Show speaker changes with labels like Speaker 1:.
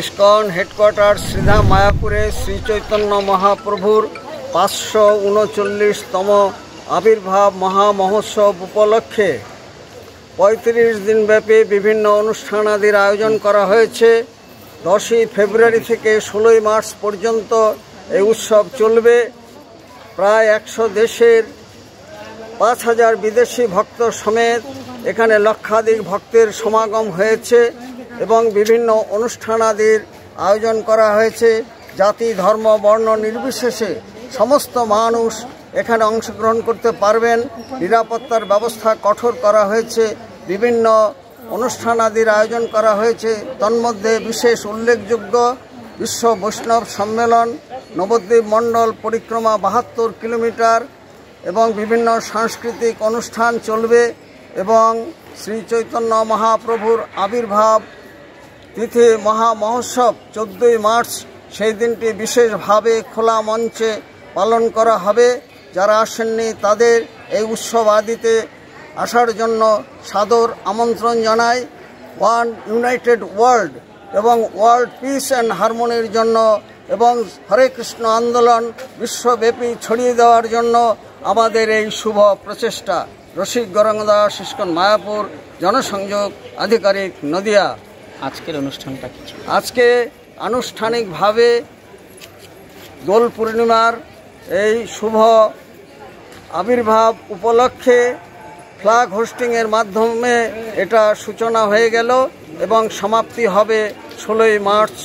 Speaker 1: ISKCON headquarter Sridham মায়াপুরে শ্রী চৈতন্য মহাপ্রভুর 539তম আবির্ভাব মহামহোৎসব উপলক্ষে 35 দিনব্যাপী বিভিন্ন অনুষ্ঠানাদির আয়োজন করা হয়েছে। 10ই ফেব্রুয়ারি থেকে 16ই মার্চ পর্যন্ত এই উৎসব চলবে। প্রায় 100 দেশের 5000 বিদেশি ভক্ত সমেত এখানে লক্ষাধিক ভক্তের সমাগম হয়েছে এবং বিভিন্ন অনুষ্ঠানাদির আয়োজন করা হয়েছে। জাতি ধর্ম বর্ণ নির্বিশেষে সমস্ত মানুষ এখানে অংশগ্রহণ করতে পারবেন। নিরাপত্তার ব্যবস্থা কঠোর করা হয়েছে। বিভিন্ন অনুষ্ঠানাদির আয়োজন করা হয়েছে। তন্মধ্যে বিশেষ উল্লেখযোগ্য বিশ্ব বৈষ্ণব সম্মেলন, নবদ্বীপ মণ্ডল পরিক্রমা 72 কিলোমিটার এবং বিভিন্ন সাংস্কৃতিক অনুষ্ঠান চলবে এবং শ্রী চৈতন্য মহাপ্রভুর আবির্ভাব তিথি মহামহোৎসব 14ই মার্চ, সেই দিনটি বিশেষভাবে খোলা মঞ্চে পালন করা হবে। যারা আসেননি তাদের এই উৎসব আদিতে আসার জন্য সাদর আমন্ত্রণ জানাই। ওয়ান ইউনাইটেড ওয়ার্ল্ড এবং ওয়ার্ল্ড পিস অ্যান্ড হারমোনির জন্য এবং হরে কৃষ্ণ আন্দোলন বিশ্বব্যাপী ছড়িয়ে দেওয়ার জন্য আমাদের এই শুভ প্রচেষ্টা। রসিক গৌরাঙ্গ দাস, ইসকন মায়াপুর, জনসংযোগ আধিকারিক, নদিয়া।
Speaker 2: আজকের অনুষ্ঠানটা কিছু
Speaker 1: আজকে আনুষ্ঠানিকভাবে দোল পূর্ণিমার এই শুভ আবির্ভাব উপলক্ষে ফ্ল্যাগ হোস্টিংয়ের মাধ্যমে এটা সূচনা হয়ে গেল এবং সমাপ্তি হবে 16ই মার্চ।